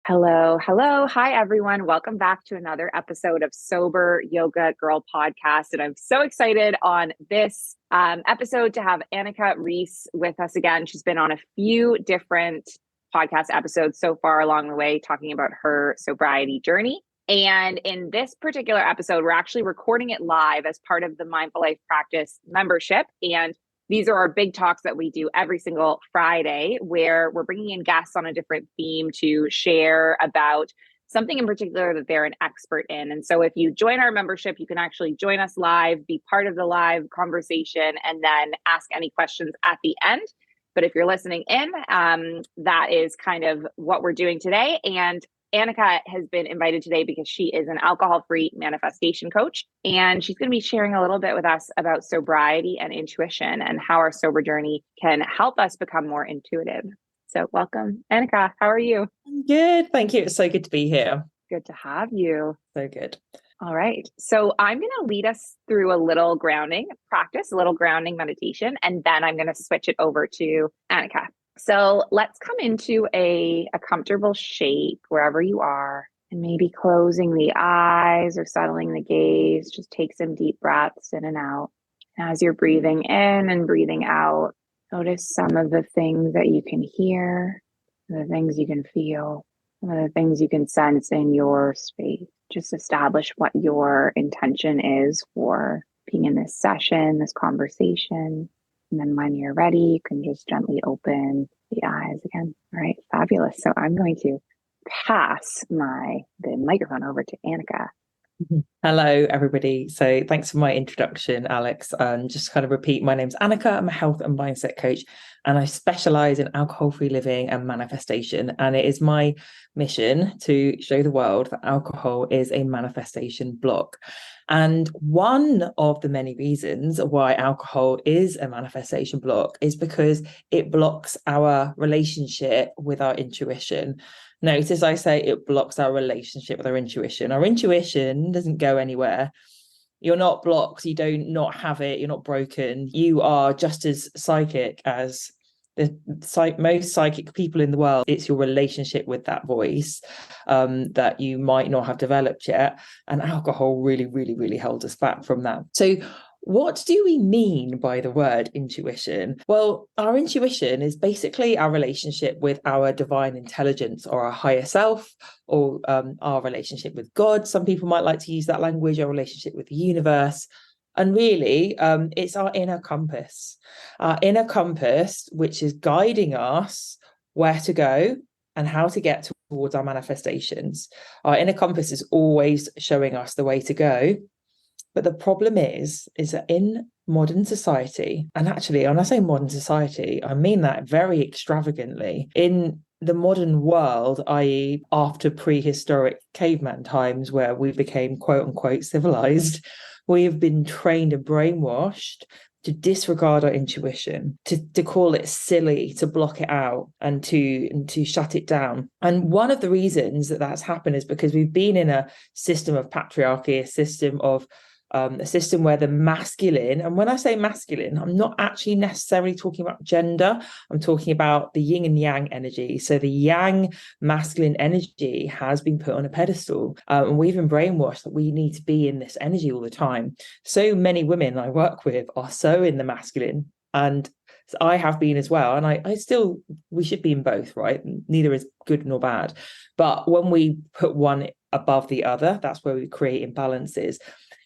Hello, hello. Hi, everyone. Welcome back to another episode of Sober Yoga Girl Podcast. And I'm so excited on this episode to have Anneka Reece with us again. She's been on a few different podcast episodes so far along the way, talking about her sobriety journey. And in this particular episode, we're actually recording it live as part of the Mindful Life Practice membership. And these are our big talks that we do every single Friday, where we're bringing in guests on a different theme to share about something in particular that they're an expert in. And so if you join our membership, you can actually join us live, be part of the live conversation, and then ask any questions at the end. But if you're listening in, that is kind of what we're doing today. And Anneka has been invited today because she is an alcohol-free manifestation coach, and she's going to be sharing a little bit with us about sobriety and intuition and how our sober journey can help us become more intuitive. So welcome, Anneka. How are you? I'm good. Thank you. It's so good to be here. Good to have you. So good. All right. So I'm going to lead us through a little grounding practice, a little grounding meditation, and then I'm going to switch it over to Anneka. So let's come into a comfortable shape wherever you are, and maybe closing the eyes or settling the gaze. Just take some deep breaths in and out. As you're breathing in and breathing out, notice some of the things that you can hear, the things you can feel, some of the things you can sense in your space. Just establish what your intention is for being in this session, this conversation. And then when you're ready, you can just gently open the eyes again. All right, fabulous. So I'm going to pass the microphone over to Anneka. Hello, everybody. So thanks for my introduction, Alex. Just kind of repeat, my name's Anneka. I'm a health and mindset coach, and I specialize in alcohol-free living and manifestation. And it is my mission to show the world that alcohol is a manifestation block. And one of the many reasons why alcohol is a manifestation block is because it blocks our relationship with our intuition. Notice I say it blocks our relationship with our intuition. Our intuition doesn't go anywhere. You're not blocked. You don't not have it. You're not broken. You are just as psychic as most psychic people in the world. It's your relationship with that voice that you might not have developed yet. And alcohol really, really, really held us back from that. So what do we mean by the word intuition? Well, our intuition is basically our relationship with our divine intelligence or our higher self, or our relationship with God. Some people might like to use that language, our relationship with the universe. And really, it's our inner compass, which is guiding us where to go and how to get towards our manifestations. Our inner compass is always showing us the way to go. But the problem is that in modern society, and actually, when I say modern society, I mean that very extravagantly. In the modern world, i.e. after prehistoric caveman times where we became quote unquote civilized, we have been trained and brainwashed to disregard our intuition, to call it silly, to block it out, and to shut it down. And one of the reasons that that's happened is because we've been in a system of patriarchy, a system where the masculine, and when I say masculine, I'm not actually necessarily talking about gender, I'm talking about the yin and yang energy. So the yang masculine energy has been put on a pedestal, and we've been brainwashed that we need to be in this energy all the time. So many women I work with are so in the masculine, and I have been as well, and I still, we should be in both, right? Neither is good nor bad, but when we put one above the other, that's where we create imbalances.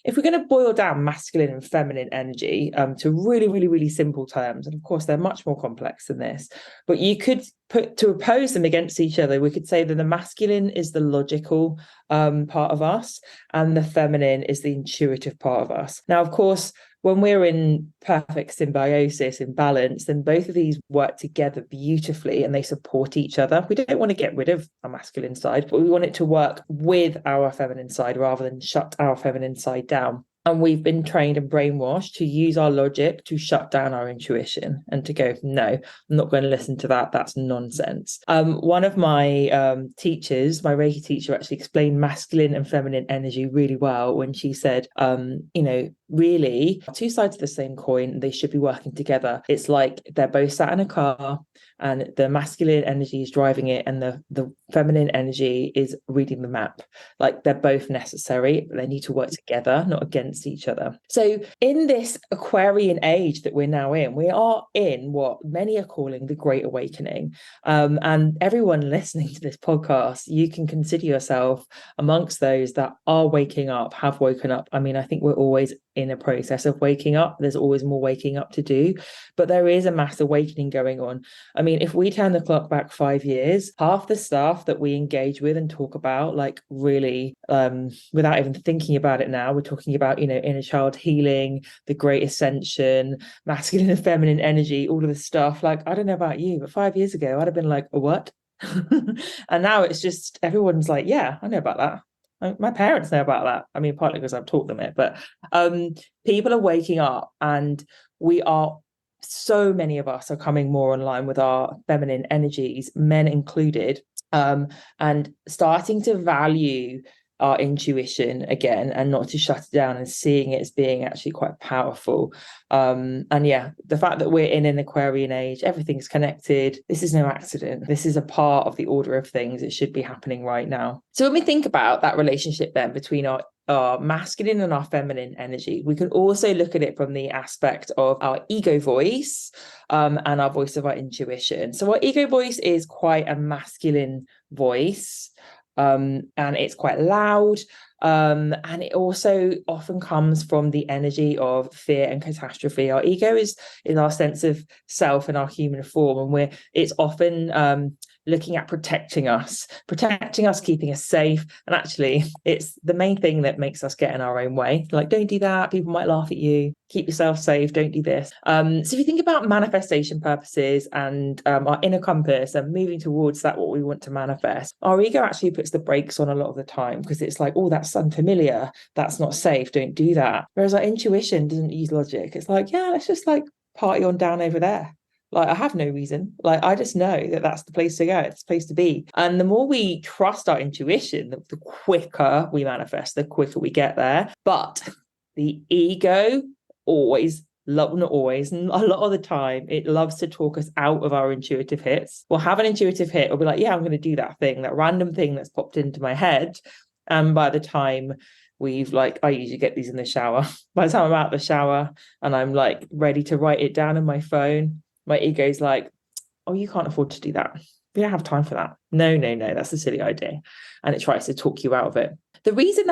If we're going to boil down masculine and feminine energy to really, really, really simple terms, and of course they're much more complex than this, but you could put, to oppose them against each other, we could say that the masculine is the logical part of us, and the feminine is the intuitive part of us. Now, of course, when we're in perfect symbiosis, in balance, then both of these work together beautifully and they support each other. We don't want to get rid of our masculine side, but we want it to work with our feminine side rather than shut our feminine side down. And we've been trained and brainwashed to use our logic to shut down our intuition and to go, no, I'm not going to listen to that. That's nonsense. One of my teachers, my Reiki teacher, actually explained masculine and feminine energy really well when she said, really two sides of the same coin. They should be working together. It's like they're both sat in a car and the masculine energy is driving it and the feminine energy is reading the map. Like they're both necessary, but they need to work together, not against each other. So in this Aquarian age that we're now in, we are in what many are calling the Great Awakening. And everyone listening to this podcast, you can consider yourself amongst those that are waking up, have woken up. I mean, I think we're always in a process of waking up. There's always more waking up to do, but there is a mass awakening going on. I mean, if we turn the clock back 5 years, half the stuff that we engage with and talk about, like really, without even thinking about it now, we're talking about, inner child healing, the great ascension, masculine and feminine energy, all of this stuff. Like, I don't know about you, but 5 years ago, I'd have been like, what? And now it's just, everyone's like, yeah, I know about that. My parents know about that. I mean, partly because I've taught them it, but people are waking up, and so many of us are coming more online with our feminine energies, men included, and starting to value our intuition again, and not to shut it down, and seeing it as being actually quite powerful. And yeah, the fact that we're in an Aquarian age, everything's connected. This is no accident. This is a part of the order of things. It should be happening right now. So when we think about that relationship then between our masculine and our feminine energy, we can also look at it from the aspect of our ego voice, and our voice of our intuition. So our ego voice is quite a masculine voice, and it's quite loud, and it also often comes from the energy of fear and catastrophe. Our ego is our sense of self in our human form, and it's often looking at protecting us, keeping us safe. And actually, it's the main thing that makes us get in our own way. Like, don't do that. People might laugh at you. Keep yourself safe. Don't do this. So if you think about manifestation purposes and our inner compass and moving towards that, what we want to manifest, our ego actually puts the brakes on a lot of the time, because it's like, oh, that's unfamiliar. That's not safe. Don't do that. Whereas our intuition doesn't use logic. It's like, yeah, let's just like party on down over there. Like, I have no reason. Like, I just know that that's the place to go. It's the place to be. And the more we trust our intuition, the quicker we manifest, the quicker we get there. But the ego not always, and a lot of the time, it loves to talk us out of our intuitive hits. We'll have an intuitive hit. We'll be like, yeah, I'm going to do that thing, that random thing that's popped into my head. And by the time I usually get these in the shower. By the time I'm out of the shower and I'm like ready to write it down in my phone, my ego's like, oh, you can't afford to do that. We don't have time for that. No, that's a silly idea. And it tries to talk you out of it. One of the reasons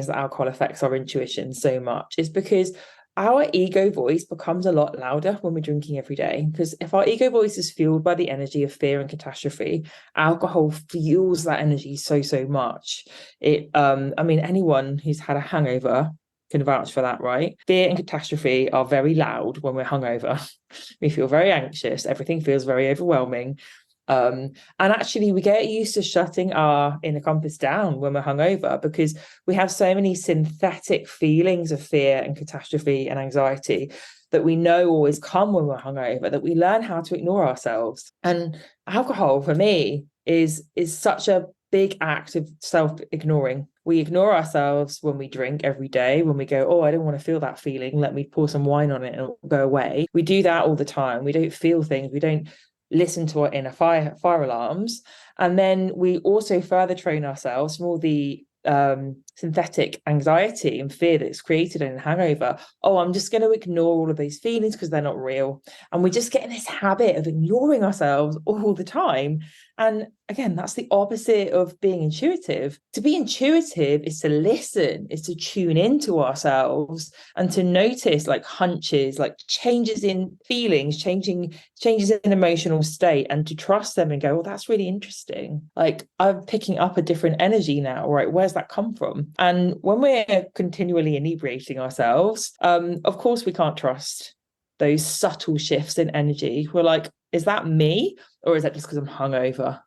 that alcohol affects our intuition so much is because our ego voice becomes a lot louder when we're drinking every day. Because if our ego voice is fueled by the energy of fear and catastrophe, alcohol fuels that energy so much. Anyone who's had a hangover can vouch for that, right? Fear and catastrophe are very loud when we're hungover. We feel very anxious. Everything feels very overwhelming. And actually, we get used to shutting our inner compass down when we're hungover, because we have so many synthetic feelings of fear and catastrophe and anxiety that we know always come when we're hungover, that we learn how to ignore ourselves. And alcohol, for me, is such a big act of self-ignoring. We ignore ourselves when we drink every day, when we go, oh, I don't want to feel that feeling. Let me pour some wine on it and it'll go away. We do that all the time. We don't feel things. We don't listen to our inner fire alarms. And then we also further train ourselves from all the synthetic anxiety and fear that's created in a hangover. Oh, I'm just going to ignore all of these feelings because they're not real. And we just get in this habit of ignoring ourselves all the time. And again, that's the opposite of being intuitive. To be intuitive is to listen, is to tune into ourselves and to notice like hunches, like changes in feelings, changes in emotional state, and to trust them and go, well, that's really interesting. Like, I'm picking up a different energy now, right? Where's that come from? And when we're continually inebriating ourselves, of course, we can't trust those subtle shifts in energy. We're like, is that me? Or is that just because I'm hungover?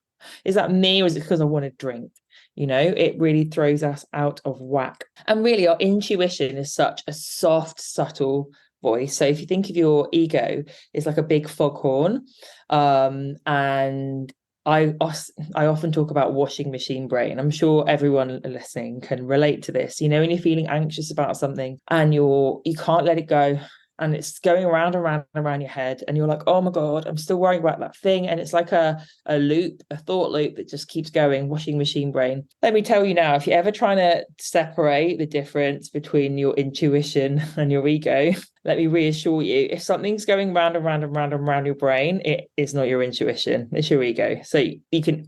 Is that me, or is it because I want to drink? It really throws us out of whack. And really, our intuition is such a soft, subtle voice. So if you think of your ego, it's like a big foghorn, and I often talk about washing machine brain. I'm sure everyone listening can relate to this. You know, when you're feeling anxious about something and you can't let it go, and it's going around and around and around your head, and you're like, oh my God, I'm still worrying about that thing. And it's like a loop, a thought loop that just keeps going, washing machine brain. Let me tell you now, if you're ever trying to separate the difference between your intuition and your ego, let me reassure you, if something's going round and round and round and round your brain, it is not your intuition, it's your ego. So you can,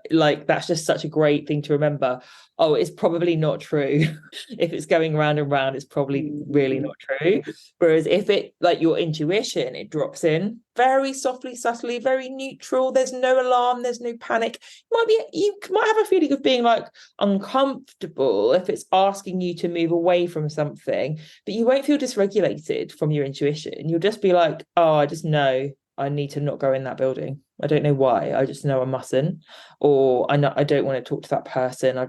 like, that's just such a great thing to remember. Oh, it's probably not true. If it's going round and round, it's probably really not true. Whereas if it, like your intuition, it drops in very softly, subtly, very neutral. There's no alarm, there's no panic. You might have a feeling of being like uncomfortable if it's asking you to move away from something, but you won't feel dysregulated from your intuition. You'll just be like, oh, I just know I need to not go in that building. I don't know why. I just know I mustn't, or I don't want to talk to that person.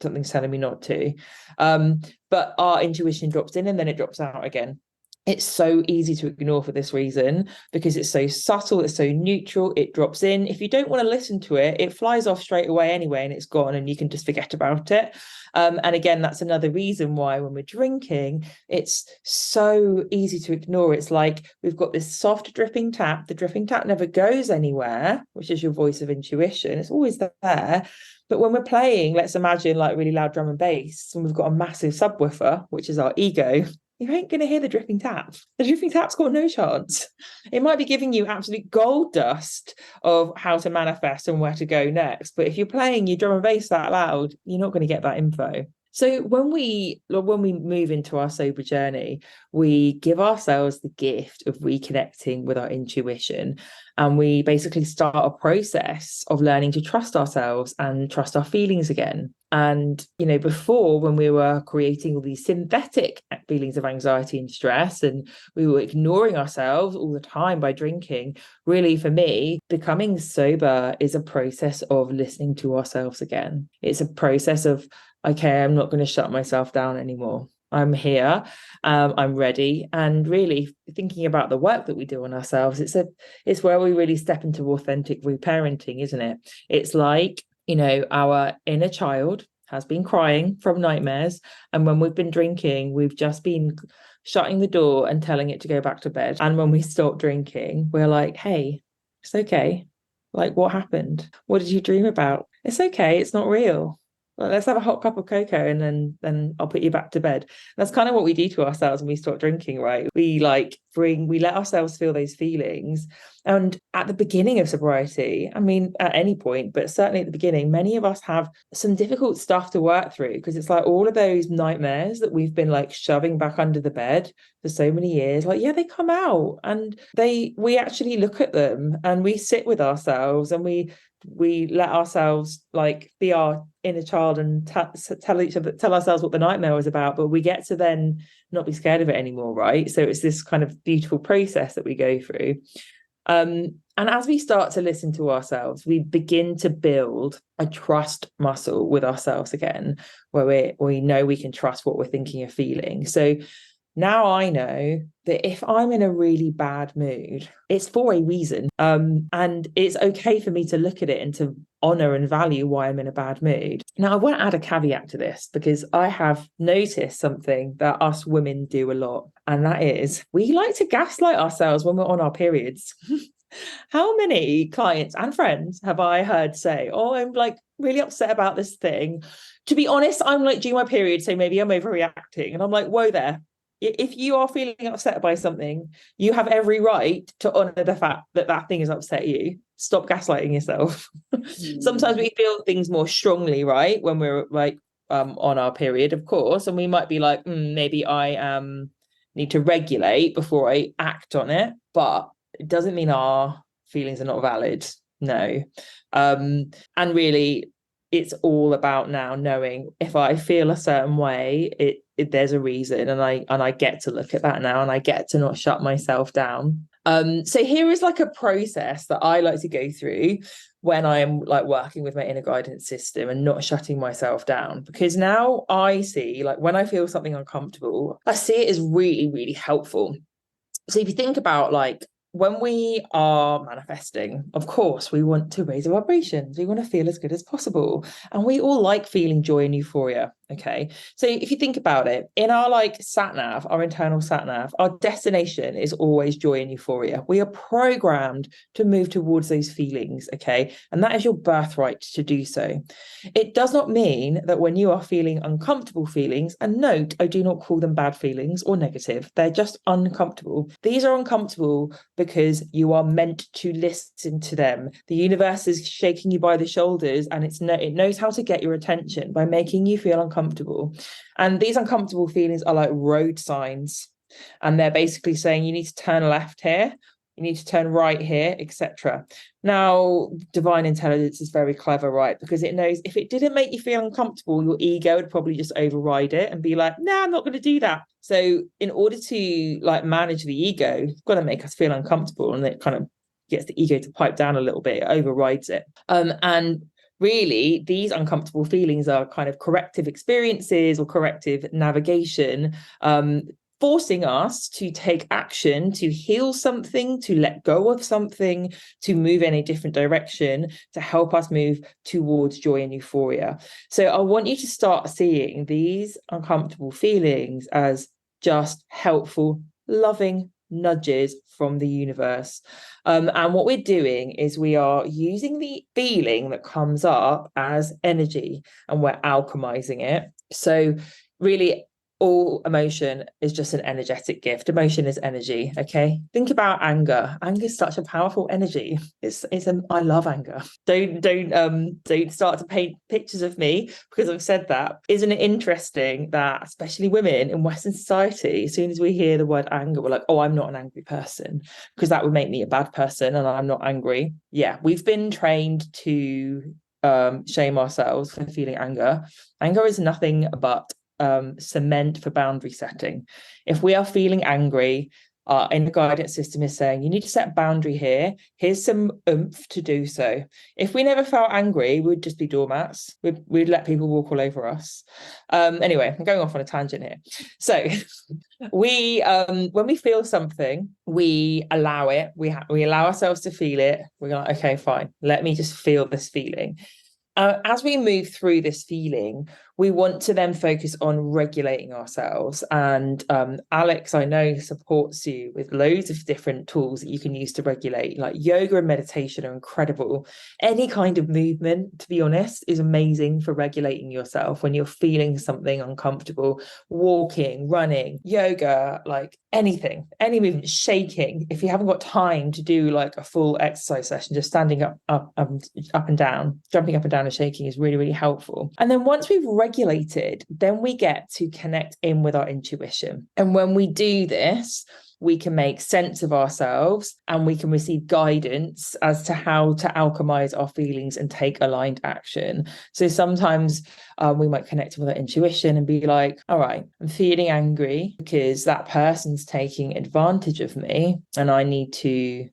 Something's telling me not to. But our intuition drops in and then it drops out again. It's so easy to ignore for this reason, because it's so subtle, it's so neutral, it drops in. If you don't want to listen to it, it flies off straight away anyway, and it's gone and you can just forget about it. And again, that's another reason why when we're drinking, it's so easy to ignore. It's like we've got this soft dripping tap. The dripping tap never goes anywhere, which is your voice of intuition. It's always there. But when we're playing, let's imagine like really loud drum and bass, and we've got a massive subwoofer, which is our ego, you ain't going to hear the dripping tap. The dripping tap's got no chance. It might be giving you absolute gold dust of how to manifest and where to go next. But if you're playing your drum and bass that loud, you're not going to get that info. So when we move into our sober journey, we give ourselves the gift of reconnecting with our intuition, and we basically start a process of learning to trust ourselves and trust our feelings again. And, you know, before, when we were creating all these synthetic feelings of anxiety and stress, and we were ignoring ourselves all the time by drinking, really, for me, becoming sober is a process of listening to ourselves again. It's a process of, okay, I'm not going to shut myself down anymore. I'm here, I'm ready. And really thinking about the work that we do on ourselves, it's where we really step into authentic reparenting, isn't it? It's like, you know, our inner child has been crying from nightmares, and when we've been drinking, we've just been shutting the door and telling it to go back to bed. And when we stop drinking, we're like, hey, it's okay. Like, what happened? What did you dream about? It's okay, it's not real. Well, let's have a hot cup of cocoa and then I'll put you back to bed. That's kind of what we do to ourselves when we stop drinking, right? We let ourselves feel those feelings. And at the beginning of sobriety, I mean, at any point, but certainly at the beginning, many of us have some difficult stuff to work through, because it's like all of those nightmares that we've been like shoving back under the bed for so many years, like, yeah, they come out, and we actually look at them and we sit with ourselves and we let ourselves like be our inner child and tell ourselves what the nightmare was about, but we get to then not be scared of it anymore, right? So it's this kind of beautiful process that we go through. And as we start to listen to ourselves, we begin to build a trust muscle with ourselves again, where we know we can trust what we're thinking and feeling. So now I know that if I'm in a really bad mood, it's for a reason. And it's okay for me to look at it and to honor and value why I'm in a bad mood. Now, I want to add a caveat to this, because I have noticed something that us women do a lot. And that is, we like to gaslight ourselves when we're on our periods. How many clients and friends have I heard say, oh, I'm like really upset about this thing. To be honest, I'm like due my period, so maybe I'm overreacting. And I'm like, whoa there. If you are feeling upset by something, you have every right to honor the fact that that thing has upset you. Stop gaslighting yourself. Sometimes we feel things more strongly, right, when we're like on our period, of course, and we might be like, maybe I need to regulate before I act on it, but it doesn't mean our feelings are not valid. No. And really, it's all about now knowing if I feel a certain way, there's a reason, and I get to look at that now, and I get to not shut myself down. So here is like a process that I like to go through when I'm like working with my inner guidance system and not shutting myself down, because now I see, like, when I feel something uncomfortable, I see it as really, really helpful. So if you think about like when we are manifesting, of course, we want to raise our vibrations. We want to feel as good as possible. And we all like feeling joy and euphoria. Okay. So if you think about it, in our like sat nav, our internal sat nav, our destination is always joy and euphoria. We are programmed to move towards those feelings. Okay. And that is your birthright to do so. It does not mean that when you are feeling uncomfortable feelings, and note, I do not call them bad feelings or negative, they're just uncomfortable. These are uncomfortable because you are meant to listen to them. The universe is shaking you by the shoulders, and it knows how to get your attention by making you feel uncomfortable. And these uncomfortable feelings are like road signs, and they're basically saying you need to turn left here, you need to turn right here, etc. Now, divine intelligence is very clever, right? Because it knows if it didn't make you feel uncomfortable, your ego would probably just override it and be like, nah, I'm not going to do that. So in order to like manage the ego, you've got to make us feel uncomfortable, and it kind of gets the ego to pipe down a little bit, it overrides it. And really, these uncomfortable feelings are kind of corrective experiences or corrective navigation, forcing us to take action, to heal something, to let go of something, to move in a different direction, to help us move towards joy and euphoria. So I want you to start seeing these uncomfortable feelings as just helpful, loving nudges from the universe. And what we're doing is we are using the feeling that comes up as energy, and we're alchemizing it. So really, all emotion is just an energetic gift. Emotion is energy. Okay. Think about anger. Anger is such a powerful energy. I love anger. Don't start to paint pictures of me because I've said that. Isn't it interesting that especially women in Western society, as soon as we hear the word anger, we're like, oh, I'm not an angry person, because that would make me a bad person and I'm not angry. Yeah, we've been trained to shame ourselves for feeling anger. Anger is nothing but cement for boundary setting. If we are feeling angry, our inner guidance system is saying you need to set a boundary here. Here's some oomph to do so. If we never felt angry, we'd just be doormats. We'd let people walk all over us. Anyway, I'm going off on a tangent here. So we when we feel something, we allow it. We allow ourselves to feel it. We're like, okay, fine, let me just feel this feeling. As we move through this feeling, we want to then focus on regulating ourselves. And Alex, I know, supports you with loads of different tools that you can use to regulate. Like yoga and meditation are incredible. Any kind of movement, to be honest, is amazing for regulating yourself when you're feeling something uncomfortable. Walking, running, yoga, like anything, any movement, shaking. If you haven't got time to do like a full exercise session, just standing up and down, jumping up and down and shaking is really, really helpful. And then once we've regulated, then we get to connect in with our intuition. And when we do this, we can make sense of ourselves and we can receive guidance as to how to alchemize our feelings and take aligned action. So sometimes we might connect with our intuition and be like, all right, I'm feeling angry because that person's taking advantage of me, and I need to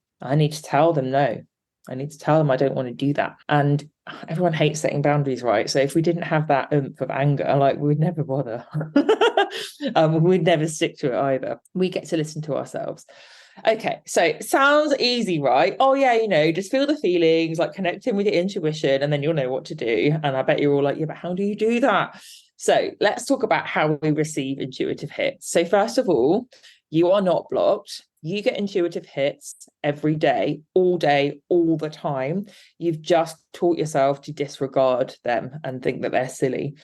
tell them no. I need to tell them I don't want to do that. And everyone hates setting boundaries, right? So if we didn't have that oomph of anger, like we'd never bother. We'd never stick to it either. We get to listen to ourselves. Okay, so sounds easy, right? Oh yeah, just feel the feelings, like connect in with your intuition, and then you'll know what to do. And I bet you're all like, yeah, but how do you do that? So let's talk about how we receive intuitive hits. So first of all, you are not blocked. You get intuitive hits every day, all the time. You've just taught yourself to disregard them and think that they're silly.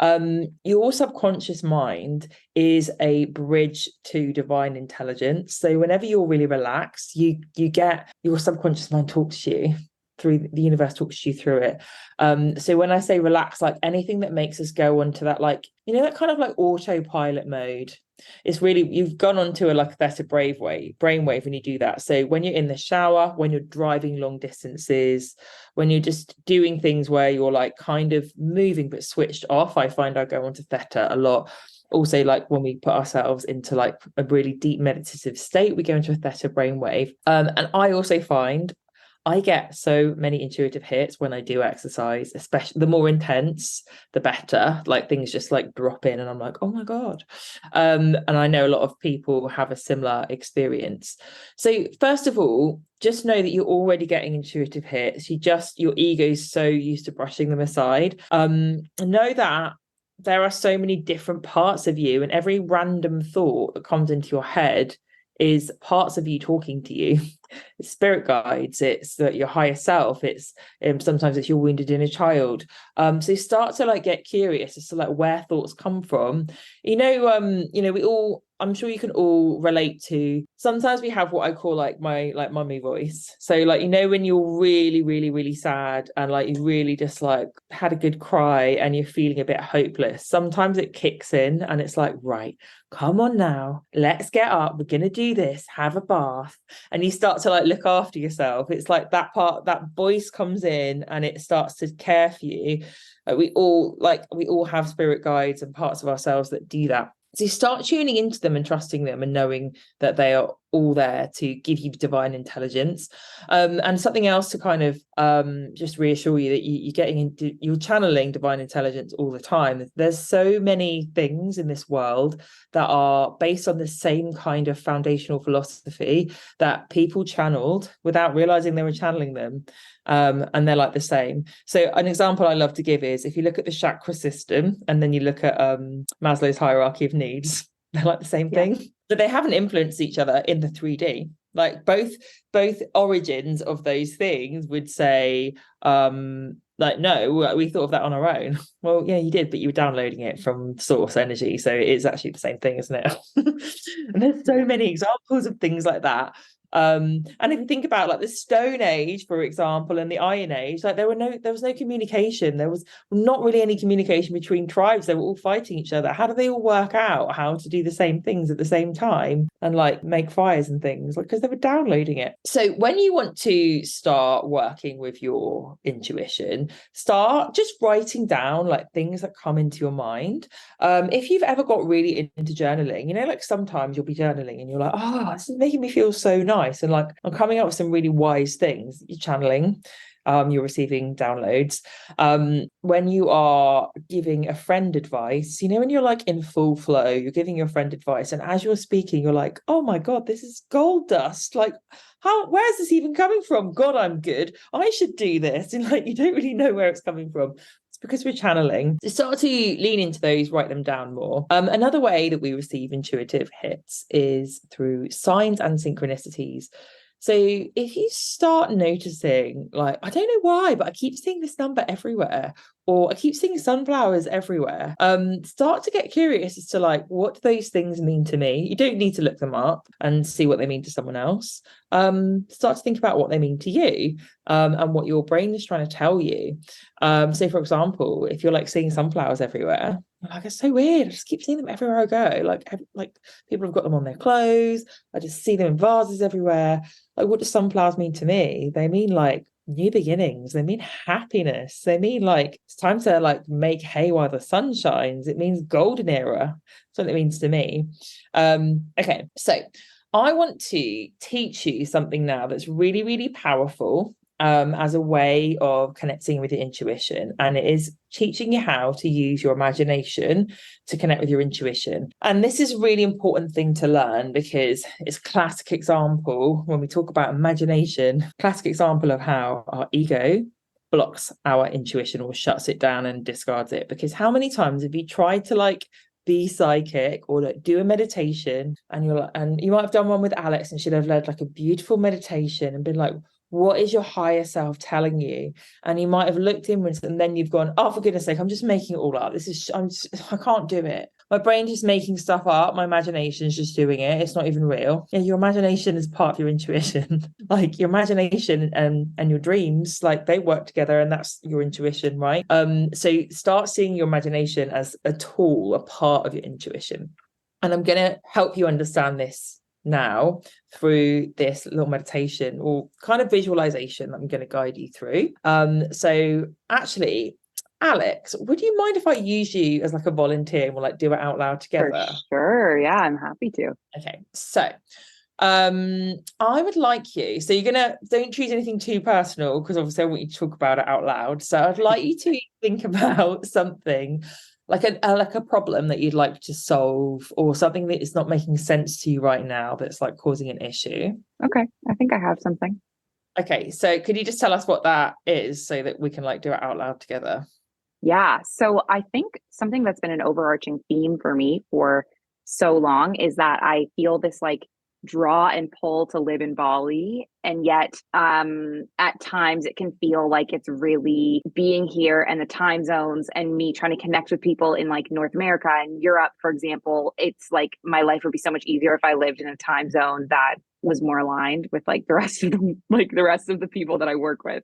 Your subconscious mind is a bridge to divine intelligence. So whenever you're really relaxed, you get your subconscious mind talks to you through the universe, talks to you through it. So when I say relax, like anything that makes us go onto that, like, that kind of like autopilot mode, it's really, you've gone onto a theta brainwave when you do that. So when you're in the shower, when you're driving long distances, when you're just doing things where you're like kind of moving but switched off, I find I go onto theta a lot. Also, like when we put ourselves into like a really deep meditative state, we go into a theta brainwave. And I also find I get so many intuitive hits when I do exercise, especially the more intense, the better. Like things just like drop in and I'm like, oh my God. And I know a lot of people have a similar experience. So first of all, just know that you're already getting intuitive hits. Your ego's so used to brushing them aside. Know that there are so many different parts of you, and every random thought that comes into your head is parts of you talking to you. It's spirit guides, it's that your higher self, it's sometimes it's your wounded inner child. So start to like get curious as to like where thoughts come from. We all, I'm sure you can all relate to, sometimes we have what I call like my like mummy voice. So like, when you're really, really, really sad and like you really just like had a good cry and you're feeling a bit hopeless, sometimes it kicks in and it's like, right, come on now, let's get up, we're gonna do this, have a bath. And you start to like look after yourself. It's like that that voice comes in and it starts to care for you. We all have spirit guides and parts of ourselves that do that. So you start tuning into them and trusting them and knowing that they are all there to give you divine intelligence. And something else to kind of just reassure you that you're channeling divine intelligence all the time. There's so many things in this world that are based on the same kind of foundational philosophy that people channeled without realizing they were channeling them. And they're like the same. So an example I love to give is if you look at the chakra system and then you look at Maslow's hierarchy of needs, they're like the same thing, but they haven't influenced each other in the 3D. Like both origins of those things would say, like, no, we thought of that on our own. Well, yeah, you did, but you were downloading it from source energy. So it's actually the same thing, isn't it? And there's so many examples of things like that. And if you think about like the Stone Age, for example, and the Iron Age, like there was no communication. There was not really any communication between tribes. They were all fighting each other. How do they all work out how to do the same things at the same time and like make fires and things? Like, because they were downloading it. So when you want to start working with your intuition, start just writing down like things that come into your mind. If you've ever got really into journaling, like sometimes you'll be journaling and you're like, oh, this is making me feel so nice. And like, I'm coming up with some really wise things. You're channeling, you're receiving downloads. When you are giving a friend advice, when you're like in full flow, you're giving your friend advice. And as you're speaking, you're like, oh my God, this is gold dust. Like, where's this even coming from? God, I'm good. I should do this. And like, you don't really know where it's coming from. Because we're channeling. To start to lean into those, write them down more. Another way that we receive intuitive hits is through signs and synchronicities. So if you start noticing, like, I don't know why, but I keep seeing this number everywhere, or I keep seeing sunflowers everywhere, start to get curious as to like, what do those things mean to me? You don't need to look them up and see what they mean to someone else. Start to think about what they mean to you, and what your brain is trying to tell you. So for example, if you're like seeing sunflowers everywhere, like, it's so weird, I just keep seeing them everywhere I go. Like people have got them on their clothes. I just see them in vases everywhere. Like, what do sunflowers mean to me? They mean like new beginnings. They mean happiness. They mean like it's time to like make hay while the sun shines. It means golden era. That's what it means to me. Okay, so I want to teach you something now that's really, really powerful, as a way of connecting with your intuition. And it is teaching you how to use your imagination to connect with your intuition. And this is a really important thing to learn because it's a classic example when we talk about imagination, classic example of how our ego blocks our intuition or shuts it down and discards it. Because how many times have you tried to like be psychic or like do a meditation and you're like, and you might have done one with Alex and she'd have led like a beautiful meditation and been like, what is your higher self telling you? And you might have looked inwards and then you've gone, oh, for goodness sake, I'm just making it all up. I can't do it. My brain's just making stuff up. My imagination's just doing it. It's not even real. Yeah, your imagination is part of your intuition. Like your imagination and your dreams, like they work together and that's your intuition, right? So start seeing your imagination as a tool, a part of your intuition. And I'm going to help you understand this now through this little meditation or kind of visualization that I'm going to guide you through. So actually, Alex, would you mind if I use you as like a volunteer and we'll like do it out loud together? For sure. Yeah, I'm happy to. Okay, so I would like you, so don't choose anything too personal, because obviously I want you to talk about it out loud. So I'd like you to think about something like a problem that you'd like to solve, or something that is not making sense to you right now that's like causing an issue. Okay, I think I have something. Okay, so could you just tell us what that is so that we can like do it out loud together? Yeah. So I think something that's been an overarching theme for me for so long is that I feel this like draw and pull to live in Bali. And yet, at times it can feel like it's really being here and the time zones and me trying to connect with people in like North America and Europe, for example. It's like my life would be so much easier if I lived in a time zone that was more aligned with like the rest of the people that I work with,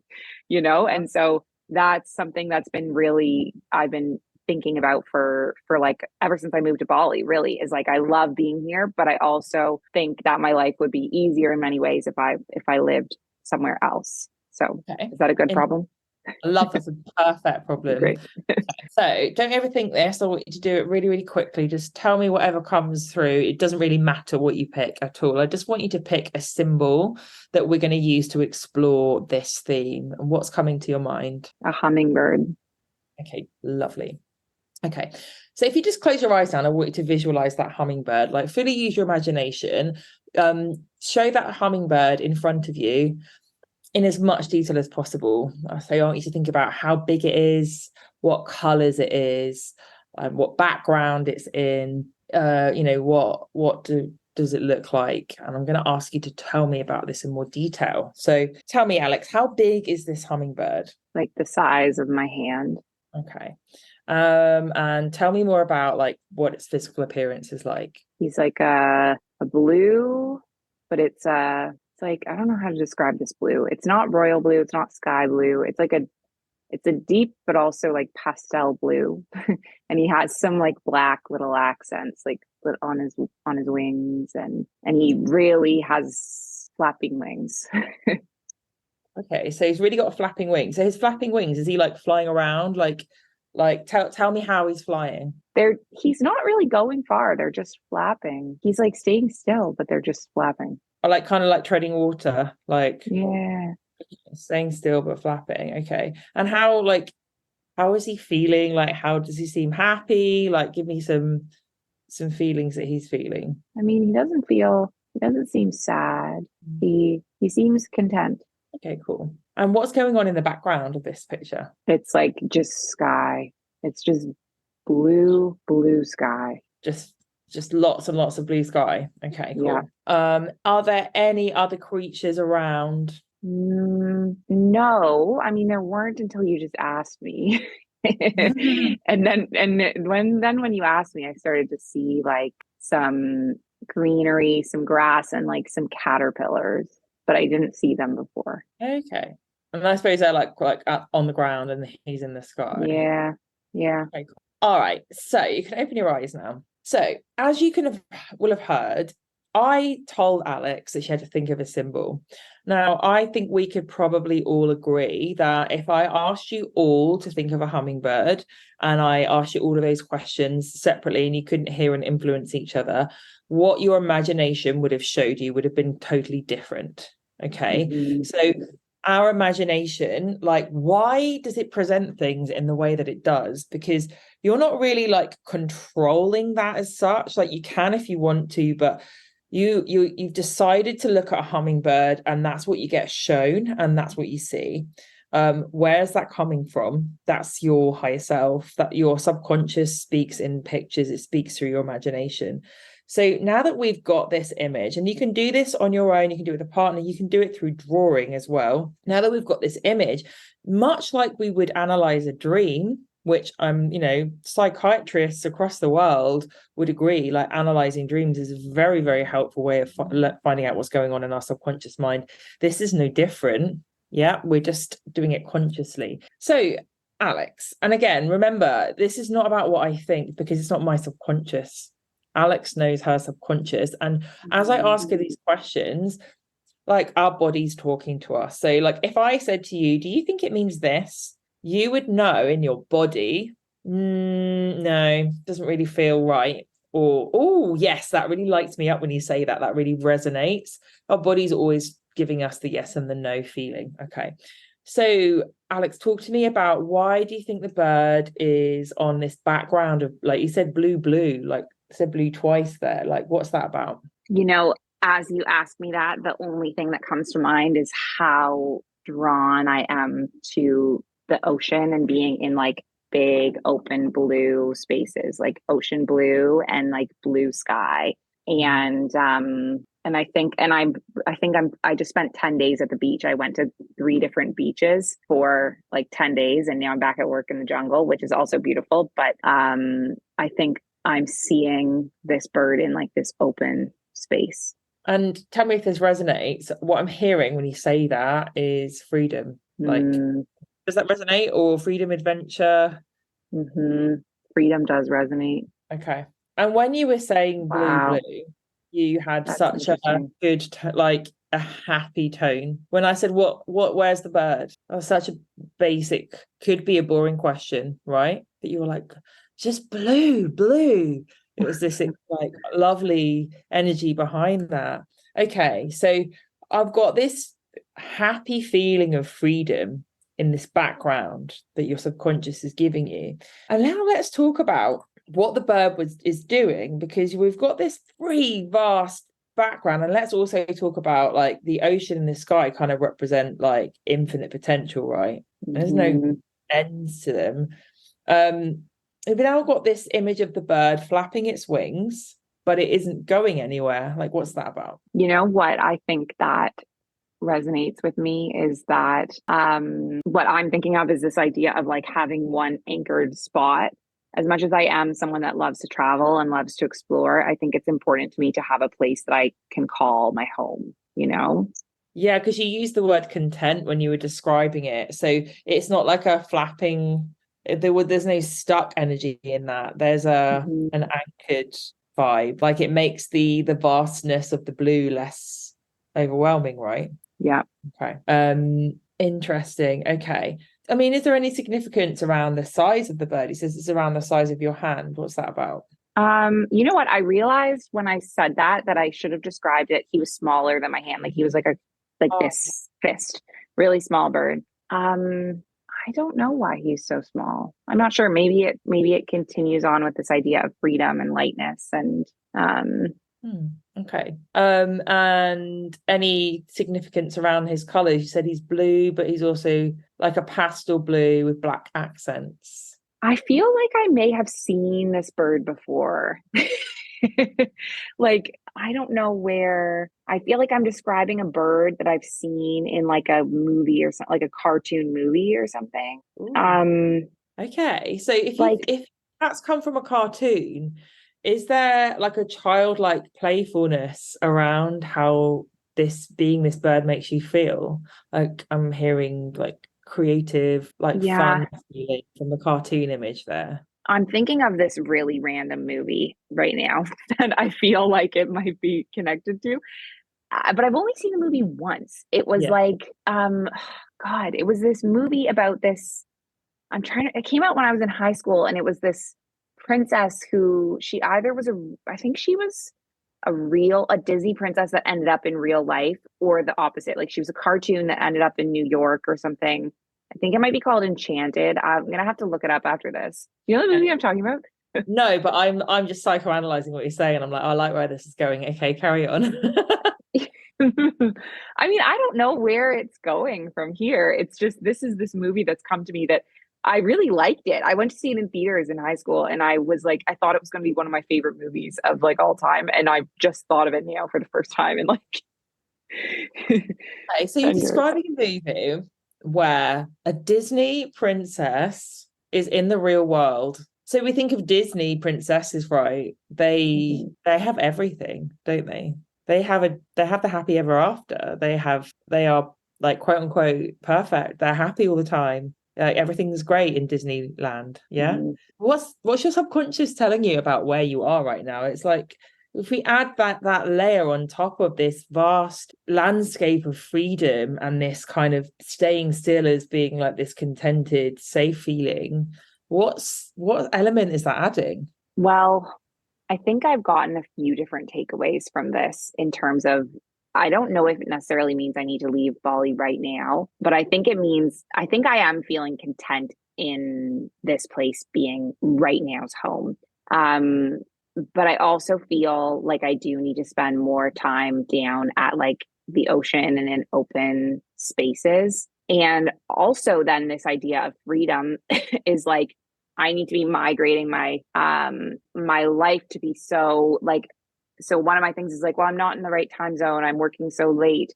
And so that's something that's been really I've been thinking about for like ever since I moved to Bali. Really, is like I love being here, but I also think that my life would be easier in many ways if I lived somewhere else. So Okay. is that a good problem? I love that's a perfect problem. Great. So don't overthink this. I want you to do it really, really quickly. Just tell me whatever comes through. It doesn't really matter what you pick at all. I just want you to pick a symbol that we're going to use to explore this theme. And what's coming to your mind? A hummingbird. Okay, lovely. Okay, so if you just close your eyes down, I want you to visualize that hummingbird, like fully use your imagination. Show that hummingbird in front of you in as much detail as possible. So I want you to think about how big it is, what colors it is, what background it's in, does it look like? And I'm going to ask you to tell me about this in more detail. So tell me, Alex, how big is this hummingbird? Like the size of my hand. Okay. And tell me more about like what its physical appearance is like. He's like a blue, but it's like, I don't know how to describe this blue. It's not royal blue, it's not sky blue. It's a deep but also like pastel blue. And he has some like black little accents like on his wings, and he really has flapping wings. Okay, so he's really got flapping wings. So his flapping wings, is he like flying around? Tell me how he's flying. He's not really going far. They're just flapping. He's like staying still, but they're just flapping. Or like kind of like treading water, like Yeah. staying still but flapping. Okay. And how is he feeling? Like how does he seem happy? Like give me some feelings that he's feeling. I mean, he doesn't seem sad. He seems content. Okay, cool. And what's going on in the background of this picture? It's like just sky. It's just blue sky. Just lots and lots of blue sky. Okay, cool. Yeah. Are there any other creatures around? No, I mean there weren't until you just asked me. And when you asked me, I started to see like some greenery, some grass, and like some caterpillars, but I didn't see them before. Okay. And I suppose they're like on the ground and he's in the sky. Yeah. Okay, cool. All right. So you can open your eyes now. So as you will have heard, I told Alex that she had to think of a symbol. Now, I think we could probably all agree that if I asked you all to think of a hummingbird and I asked you all of those questions separately and you couldn't hear and influence each other, what your imagination would have showed you would have been totally different. Okay. Mm-hmm. So our imagination, like, why does it present things in the way that it does? Because you're not really like controlling that as such. Like you can if you want to, but you've decided to look at a hummingbird and that's what you get shown and that's what you see. Where's that coming from? That's your higher self, that your subconscious speaks in pictures, it speaks through your imagination. So now that we've got this image, and you can do this on your own, you can do it with a partner, you can do it through drawing as well. Now that we've got this image, much like we would analyze a dream, which psychiatrists across the world would agree, like analyzing dreams is a very, very helpful way of finding out what's going on in our subconscious mind. This is no different. Yeah, we're just doing it consciously. So Alex, and again, remember, this is not about what I think because it's not my subconscious. Alex knows her subconscious. And as I ask her these questions, like our body's talking to us. So like if I said to you, do you think it means this? You would know in your body, no, doesn't really feel right. or oh yes, that really lights me up when you say that. That really resonates. Our body's always giving us the yes and the no feeling. Okay. So Alex, talk to me about, why do you think the bird is on this background of, like you said, blue, like said blue twice there. Like, what's that about? As you ask me that, the only thing that comes to mind is how drawn I am to the ocean and being in like big open blue spaces, like ocean blue and like blue sky. And I just spent 10 days at the beach. I went to 3 different beaches for like 10 days, and now I'm back at work in the jungle, which is also beautiful. But I think I'm seeing this bird in like this open space. And tell me if this resonates. What I'm hearing when you say that is freedom. Like, does that resonate? Or freedom, adventure? Mm-hmm. Freedom does resonate. Okay. And when you were saying blue, you had such a good, like a happy tone. When I said, where's the bird? That was such a basic, could be a boring question, right? But you were like, just blue. It was this like lovely energy behind that. Okay, so I've got this happy feeling of freedom in this background that your subconscious is giving you. And now let's talk about what the bird is doing, because we've got this pretty vast background. And let's also talk about like the ocean and the sky kind of represent like infinite potential, right? There's no ends to them. We've now got this image of the bird flapping its wings, but it isn't going anywhere. Like, what's that about? You know what I think that resonates with me is that what I'm thinking of is this idea of like having one anchored spot. As much as I am someone that loves to travel and loves to explore, I think it's important to me to have a place that I can call my home, you know? Yeah, because you used the word content when you were describing it. So it's not like a flapping, there's no stuck energy in that. There's an anchored vibe. Like, it makes the vastness of the blue less overwhelming, right? Yeah. Okay. Interesting. Okay. I mean, is there any significance around the size of the bird? He says it's around the size of your hand. What's that about? You know what? I realized when I said that I should have described it. He was smaller than my hand. Like, he was like this fist, really small bird. I don't know why he's so small. I'm not sure. Maybe it continues on with this idea of freedom and lightness and okay. And any significance around his colors? You said he's blue, but he's also like a pastel blue with black accents. I feel like I may have seen this bird before. Like, I don't know where. I feel like I'm describing a bird that I've seen in like a movie or something, like a cartoon movie or something. Okay, so if that's come from a cartoon, is there like a childlike playfulness around how this bird makes you feel? Like, I'm hearing like creative, like fun feeling from the cartoon image there. I'm thinking of this really random movie right now that I feel like it might be connected to. But I've only seen the movie once. It was like, God, it was this movie about this. It came out when I was in high school, and it was this princess who I think she was a Disney princess that ended up in real life, or the opposite. Like, she was a cartoon that ended up in New York or something. I think it might be called Enchanted. I'm gonna have to look it up after this. You know the movie I'm talking about? No, but I'm just psychoanalyzing what you're saying, and I'm like, I like where this is going. Okay, carry on. I mean, I don't know where it's going from here. It's just, this movie that's come to me that I really liked it. I went to see it in theaters in high school, and I was like, I thought it was going to be one of my favorite movies of like all time, and I just thought of it now for the first time in like. Okay, so you're describing a movie where a Disney princess is in the real world. So we think of Disney princesses, right? They have everything, don't they? They have the happy ever after. They are like, quote unquote, perfect. They're happy all the time. Like, everything's great in Disneyland. Yeah. What's your subconscious telling you about where you are right now? It's like, if we add that layer on top of this vast landscape of freedom and this kind of staying still as being like this contented, safe feeling, what element is that adding? Well, I think I've gotten a few different takeaways from this in terms of I don't know if it necessarily means I need to leave Bali right now, but I think it means I think I am feeling content in this place being right now's home. Um, but I also feel like I do need to spend more time down at like the ocean and in open spaces. And also then this idea of freedom is like I need to be migrating my life to be so like so one of my things is like, well, I'm not in the right time zone. I'm working so late,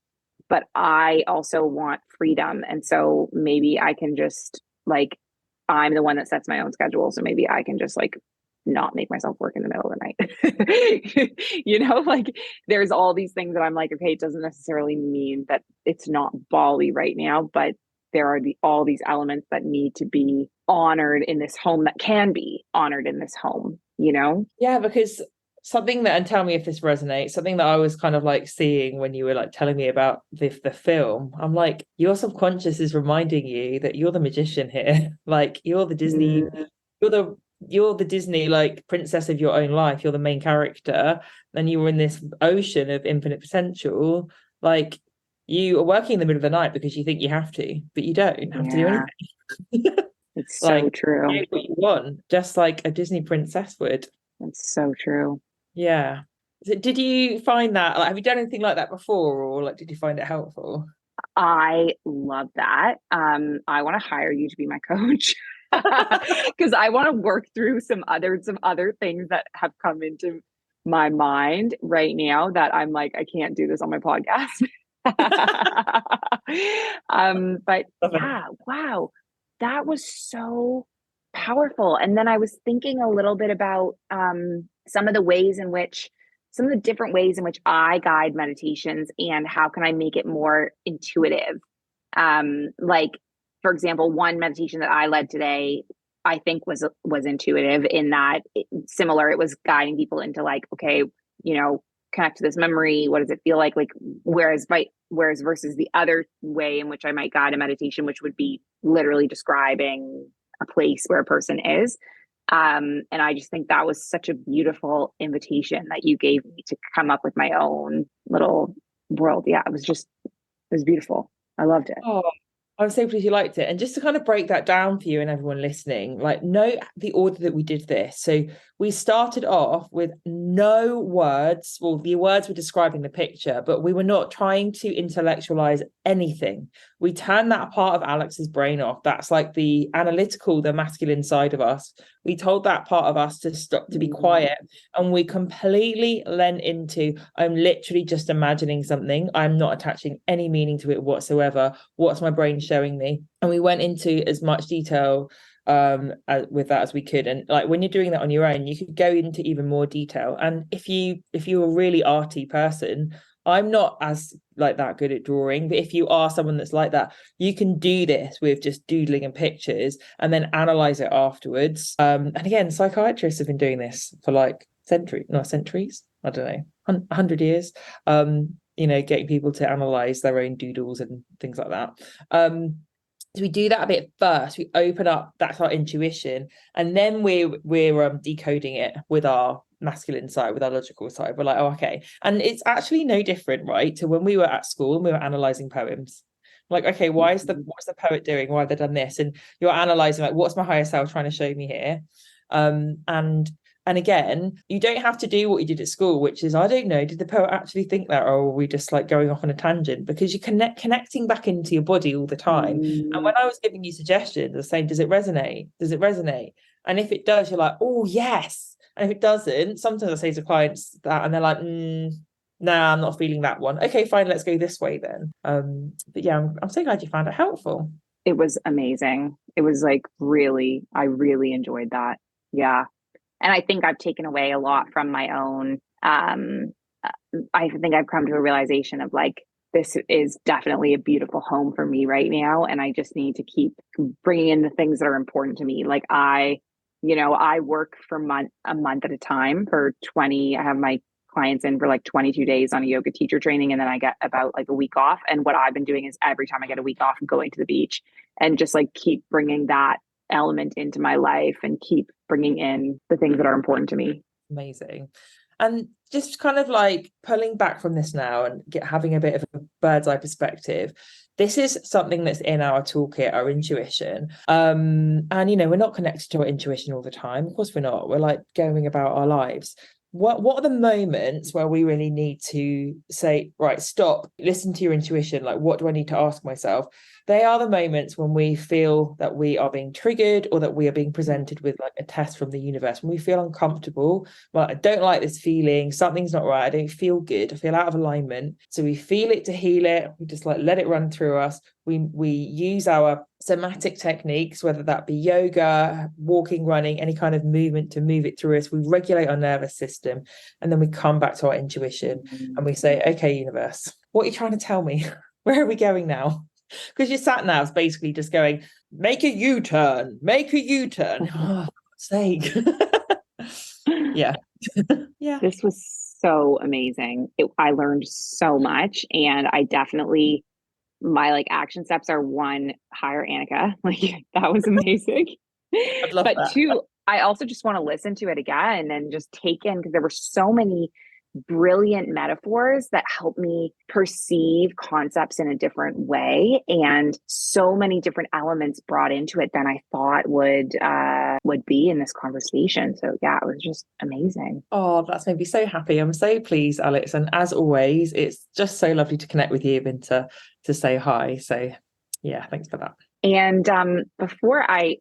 but I also want freedom. And so maybe I can just like I'm the one that sets my own schedule. So maybe I can just like not make myself work in the middle of the night. Like there's all these things that I'm like, okay, it doesn't necessarily mean that it's not Bali right now, but there are all these elements that need to be honored in this home that can be honored in this home, Yeah, because something that, and tell me if this resonates, something that I was kind of like seeing when you were like telling me about the film, I'm like, your subconscious is reminding you that you're the magician here. Like you're the Disney, you're the Disney like princess of your own life. You're the main character. And you were in this ocean of infinite potential. Like you are working in the middle of the night because you think you have to, but you don't have to do anything. It's so Like true. do what you want, just like a Disney princess would. It's so true. Yeah. So did you find that, like, have you done anything like that before, or like, did you find it helpful? I love that. I want to hire you to be my coach because I want to work through some other things that have come into my mind right now that I'm like, I can't do this on my podcast. But yeah, wow, that was so powerful. And then I was thinking a little bit about some of the different ways in which I guide meditations and how can I make it more intuitive. Like for example, one meditation that I led today, I think was intuitive in that similar. It was guiding people into like, okay, connect to this memory. What does it feel like? Like, whereas versus the other way in which I might guide a meditation, which would be literally describing a place where a person is. And I just think that was such a beautiful invitation that you gave me to come up with my own little world. Yeah, it was beautiful. I loved it. Oh, I'm so pleased you liked it. And just to kind of break that down for you and everyone listening, like, note the order that we did this. So we started off with no words. Well, the words were describing the picture, but we were not trying to intellectualize anything. We turned that part of Alex's brain off. That's like the analytical, the masculine side of us. We told that part of us to stop, to be quiet. And we completely lent into, I'm literally just imagining something. I'm not attaching any meaning to it whatsoever. What's my brain showing me? And we went into as much detail with that as we could. And like when you're doing that on your own, you could go into even more detail. And if you're a really arty person, I'm not as like that good at drawing, but if you are someone that's like that, you can do this with just doodling and pictures and then analyze it afterwards. And again, psychiatrists have been doing this for like centuries, I don't know, 100 years. Getting people to analyze their own doodles and things like that. So we do that a bit first. We open up, that's our intuition, and then we're decoding it with our masculine side, with our logical side. We're like, oh, okay. And it's actually no different, right, to when we were at school and we were analyzing poems. Like, okay, what's the poet doing? Why have they done this? And you're analyzing, like, what's my higher self trying to show me here? And again, you don't have to do what you did at school, which is, I don't know, did the poet actually think that, or were we just like going off on a tangent? Because you're connecting back into your body all the time. And when I was giving you suggestions, I was saying, does it resonate? Does it resonate? And if it does, you're like, oh, yes. And if it doesn't, sometimes I say to clients that, and they're like, nah, I'm not feeling that one. Okay, fine, let's go this way then. But yeah, I'm so glad you found it helpful. It was amazing. It was like I really enjoyed that. Yeah. And I think I've taken away a lot from my own. I think I've come to a realization of like, this is definitely a beautiful home for me right now. And I just need to keep bringing in the things that are important to me. Like I work for a month at a time for 20. I have my clients in for like 22 days on a yoga teacher training. And then I get about like a week off. And what I've been doing is every time I get a week off, I'm going to the beach and just like keep bringing that element into my life and keep bringing in the things that are important to me. Amazing. And just kind of like pulling back from this now and having a bit of a bird's eye perspective, this is something that's in our toolkit, our intuition. And, you know, we're not connected to our intuition all the time. Of course, we're not. We're like going about our lives. What are the moments where we really need to say, right, stop, listen to your intuition? Like, what do I need to ask myself? They are the moments when we feel that we are being triggered or that we are being presented with like a test from the universe, when we feel uncomfortable. Well, I don't like this feeling. Something's not right. I don't feel good. I feel out of alignment. So we feel it to heal it. We just like let it run through us. We use our somatic techniques, whether that be yoga, walking, running, any kind of movement to move it through us. We regulate our nervous system, and then we come back to our intuition and we say, okay, universe, what are you trying to tell me? Where are we going now? Because your sat nav's basically just going, make a U-turn, make a U-turn. Oh, for God's sake. Yeah. Yeah. This was so amazing. I learned so much, and I definitely, my like action steps are one, hire Anneka. Like that was amazing. I'd love But that. two, I also just want to listen to it again and just take in, because there were so many brilliant metaphors that help me perceive concepts in a different way, and so many different elements brought into it than I thought would be in this conversation. So yeah, it was just amazing. Oh, that's made me so happy. I'm so pleased, Alex. And as always, it's just so lovely to connect with you and to say hi. So yeah, thanks for that. And before I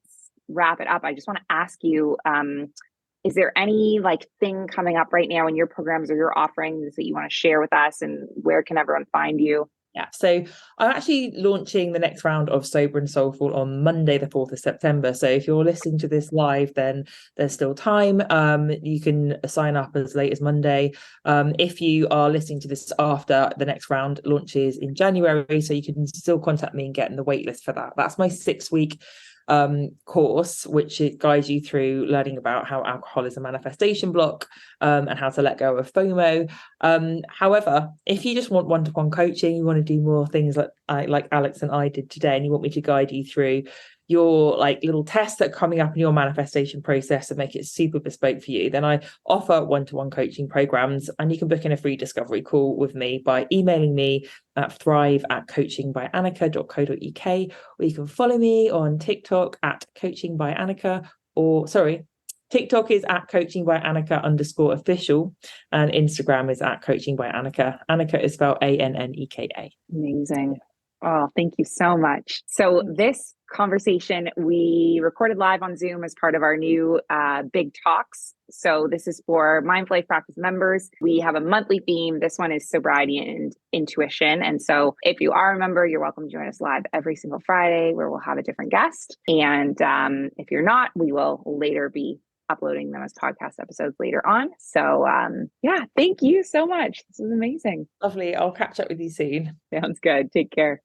wrap it up, I just want to ask you, is there any like thing coming up right now in your programs or your offerings that you want to share with us, and where can everyone find you? Yeah, so I'm actually launching the next round of Sober and Soulful on Monday, the 4th of September. So if you're listening to this live, then there's still time. You can sign up as late as Monday. If you are listening to this after, the next round launches in January, so you can still contact me and get in the waitlist for that. That's my 6-week course, which it guides you through learning about how alcohol is a manifestation block, and how to let go of FOMO. However, if you just want one-to-one coaching, you want to do more things like Alex and I did today, and you want me to guide you through your like little tests that are coming up in your manifestation process and make it super bespoke for you, then I offer one-to-one coaching programs, and you can book in a free discovery call with me by emailing me at thrive@coachingbyaneka.co.uk, or you can follow me on TikTok at coachingbyaneka, TikTok is at coachingbyaneka_official, and Instagram is at coachingbyaneka. Anneka is spelled Anneka. Amazing. Oh, thank you so much. So this conversation we recorded live on Zoom as part of our new big talks. So this is for Mindful Life Practice members. We have a monthly theme. This one is sobriety and intuition. And so if you are a member, you're welcome to join us live every single Friday, where we'll have a different guest. And if you're not, we will later be uploading them as podcast episodes later on. So yeah, thank you so much. This is amazing. Lovely. I'll catch up with you soon. Sounds good. Take care.